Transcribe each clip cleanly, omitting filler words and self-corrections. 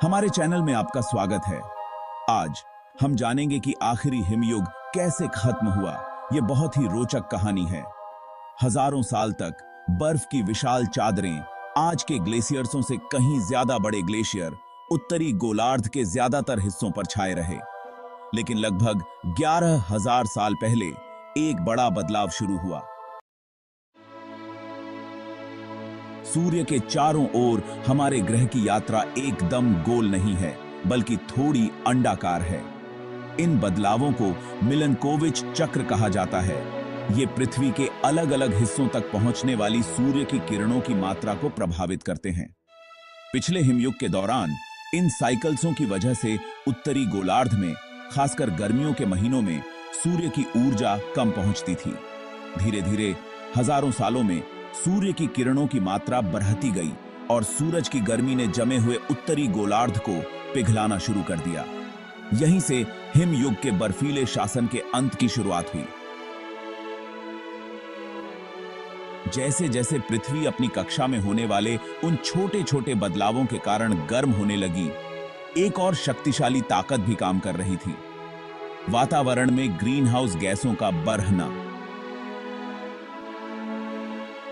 हमारे चैनल में आपका स्वागत है। आज हम जानेंगे कि आखिरी हिमयुग कैसे खत्म हुआ। यह बहुत ही रोचक कहानी है। हजारों साल तक बर्फ की विशाल चादरें, आज के ग्लेशियर्सों से कहीं ज्यादा बड़े ग्लेशियर उत्तरी गोलार्ध के ज्यादातर हिस्सों पर छाए रहे। लेकिन लगभग 11,000 साल पहले एक बड़ा बदलाव शुरू हुआ। सूर्य के चारों ओर हमारे ग्रह की यात्रा एकदम गोल नहीं है, बल्कि थोड़ी अंडाकार है। इन बदलावों को मिलनकोविच चक्र कहा जाता है। ये पृथ्वी के अलग अलग हिस्सों तक पहुंचने वाली सूर्य की किरणों की मात्रा को प्रभावित करते हैं। पिछले हिमयुग के दौरान इन साइकिल्सों की वजह से उत्तरी गोलार्ध में, खासकर गर्मियों के महीनों में, सूर्य की ऊर्जा कम पहुंचती थी। धीरे धीरे हजारों सालों में सूर्य की किरणों की मात्रा बढ़ती गई और सूरज की गर्मी ने जमे हुए उत्तरी गोलार्ध को पिघलाना शुरू कर दिया। यहीं से हिमयुग के बर्फीले शासन के अंत की शुरुआत हुई। जैसे जैसे पृथ्वी अपनी कक्षा में होने वाले उन छोटे छोटे बदलावों के कारण गर्म होने लगी, एक और शक्तिशाली ताकत भी काम कर रही थी। वातावरण में ग्रीन हाउस गैसों का बढ़ना।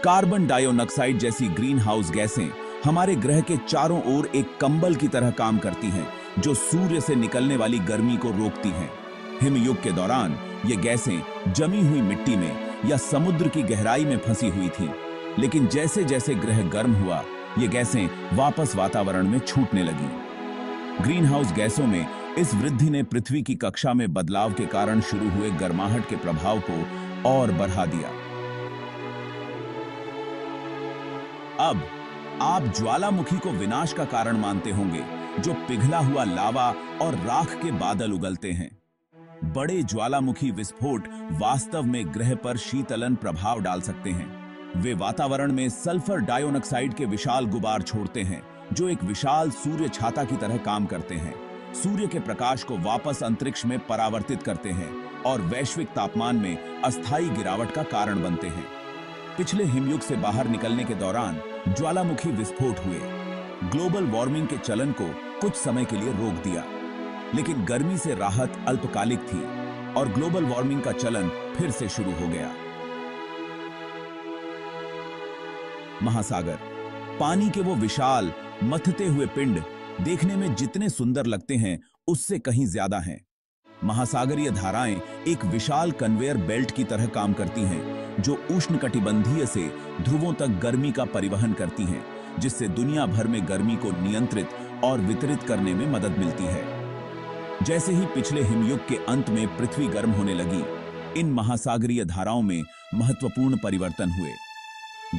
कार्बन डाइऑक्साइड जैसी ग्रीन हाउस गैसें हमारे ग्रह के चारों ओर एक कंबल की तरह काम करती हैं, जो सूर्य से निकलने वाली गर्मी को रोकती हैं। हिमयुग के दौरान ये गैसें जमी हुई मिट्टी में या समुद्र की गहराई में फंसी हुई थीं, लेकिन जैसे जैसे ग्रह गर्म हुआ, ये गैसें वापस वातावरण में छूटने लगीं। ग्रीन हाउस गैसों में इस वृद्धि ने पृथ्वी की कक्षा में बदलाव के कारण शुरू हुए गर्माहट के प्रभाव को और बढ़ा दिया। अब आप ज्वालामुखी को विनाश का कारण मानते होंगे, जो पिघला हुआ लावा और राख के बादल उगलते हैं। बड़े ज्वालामुखी विस्फोट वास्तव में ग्रह पर शीतलन प्रभाव डाल सकते हैं। वे वातावरण में सल्फर डाइऑक्साइड के विशाल गुबार छोड़ते हैं, जो एक विशाल सूर्य छाता की तरह काम करते हैं। सूर्य के प्रकाश को वापस अंतरिक्ष में परावर्तित करते हैं और वैश्विक तापमान में अस्थायी गिरावट का कारण बनते हैं। पिछले हिमयुग से बाहर निकलने के दौरान ज्वालामुखी विस्फोट हुए, ग्लोबल वार्मिंग के चलन को कुछ समय के लिए रोक दिया, लेकिन गर्मी से राहत अल्पकालिक थी और ग्लोबल वार्मिंग का चलन फिर से शुरू हो गया। महासागर, पानी के वो विशाल मथते हुए पिंड देखने में जितने सुंदर लगते हैं, उससे कहीं ज्यादा हैं। महासागरीय धाराएं एक विशाल कन्वेयर बेल्ट की तरह काम करती हैं, जो उष्णकटिबंधीय से ध्रुवों तक गर्मी का परिवहन करती हैं, जिससे दुनिया भर में गर्मी को नियंत्रित और वितरित करने में मदद मिलती है। जैसे ही पिछले हिमयुग के अंत में पृथ्वी गर्म होने लगी, इन महासागरीय धाराओं में महत्वपूर्ण परिवर्तन हुए।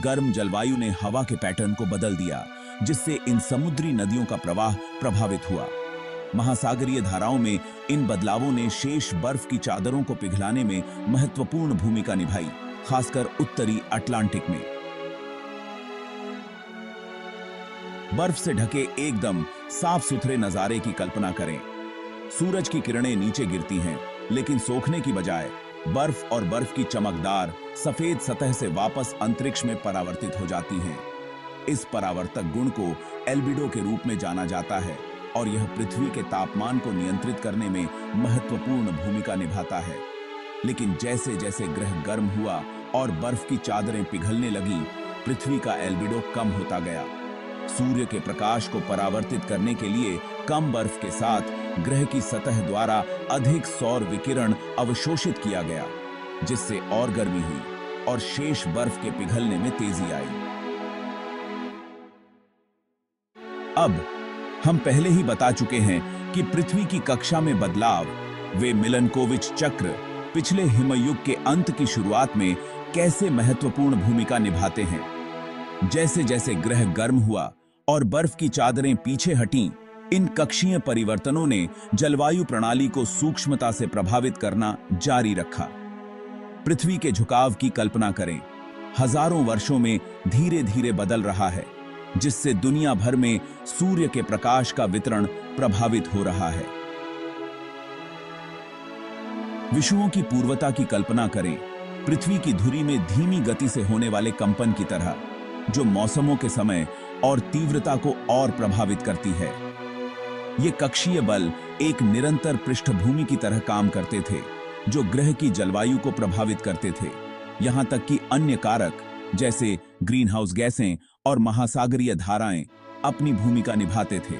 गर्म जलवायु ने हवा के पैटर्न को बदल दिया, जिससे इन समुद्री नदियों का प्रवाह प्रभावित हुआ। महासागरीय धाराओं में इन बदलावों ने शेष बर्फ की चादरों को पिघलाने में महत्वपूर्ण भूमिका निभाई, खासकर उत्तरी अटलांटिक में। बर्फ से ढके एकदम साफ सुथरे नजारे की कल्पना करें। सूरज की किरणें नीचे गिरती हैं, लेकिन सोखने की बजाय बर्फ और बर्फ की चमकदार सफेद सतह से वापस अंतरिक्ष में परावर्तित हो जाती हैं। इस परावर्तक गुण को एल्बिडो के रूप में जाना जाता है और यह पृथ्वी के तापमान को नियंत्रित करने में महत्वपूर्ण भूमिका निभाता है। लेकिन जैसे जैसे ग्रह गर्म हुआ और बर्फ की चादरें पिघलने लगी, पृथ्वी का एल्बिडो कम होता गया। सूर्य के प्रकाश को परावर्तित करने के लिए कम बर्फ के साथ ग्रह की सतह द्वारा अधिक सौर विकिरण अवशोषित किया गया, जिससे और गर्मी हुई और शेष बर्फ के पिघलने में तेजी आई। अब हम पहले ही बता चुके हैं कि पृथ्वी की कक्षा में बदलाव, वे मिलनकोविच चक्र, पिछले हिमयुग के अंत की शुरुआत में कैसे महत्वपूर्ण भूमिका निभाते हैं। जैसे जैसे ग्रह गर्म हुआ और बर्फ की चादरें पीछे हटीं, इन कक्षीय परिवर्तनों ने जलवायु प्रणाली को सूक्ष्मता से प्रभावित करना जारी रखा। पृथ्वी के झुकाव की कल्पना करें, हजारों वर्षों में धीरे धीरे बदल रहा है, जिससे दुनिया भर में सूर्य के प्रकाश का वितरण प्रभावित हो रहा है। विषुवों की पूर्वता की कल्पना करें, पृथ्वी की धुरी में धीमी गति से होने वाले कंपन की तरह, जो मौसमों के समय और तीव्रता को और प्रभावित करती है। ये कक्षीय बल एक निरंतर पृष्ठभूमि की तरह काम करते थे, जो ग्रह की जलवायु को प्रभावित करते थे। यहां तक कि अन्य कारक जैसे ग्रीन हाउस गैसें और महासागरीय धाराएं अपनी भूमिका निभाते थे।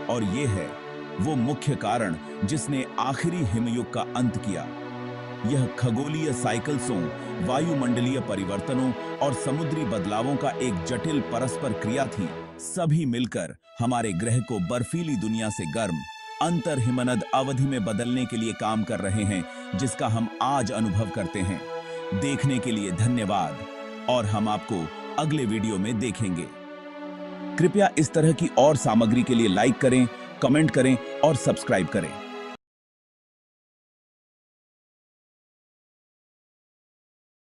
और ये है वो मुख्य कारण जिसने आखिरी हिमयुग का अंत किया। यह खगोलीय साइकिल्सों, वायुमंडलीय परिवर्तनों और समुद्री बदलावों का एक जटिल परस्पर क्रिया थी। सभी मिलकर हमारे ग्रह को बर्फीली दुनिया से गर्म अंतर हिमनद अवधि में बदलने के लिए काम कर रहे हैं, जिसका हम आज अनुभव करते हैं। देखने के लिए धन्यवाद और हम आपको अगले वीडियो में देखेंगे। कृपया इस तरह की और सामग्री के लिए लाइक करें, कमेंट करें और सब्सक्राइब करें।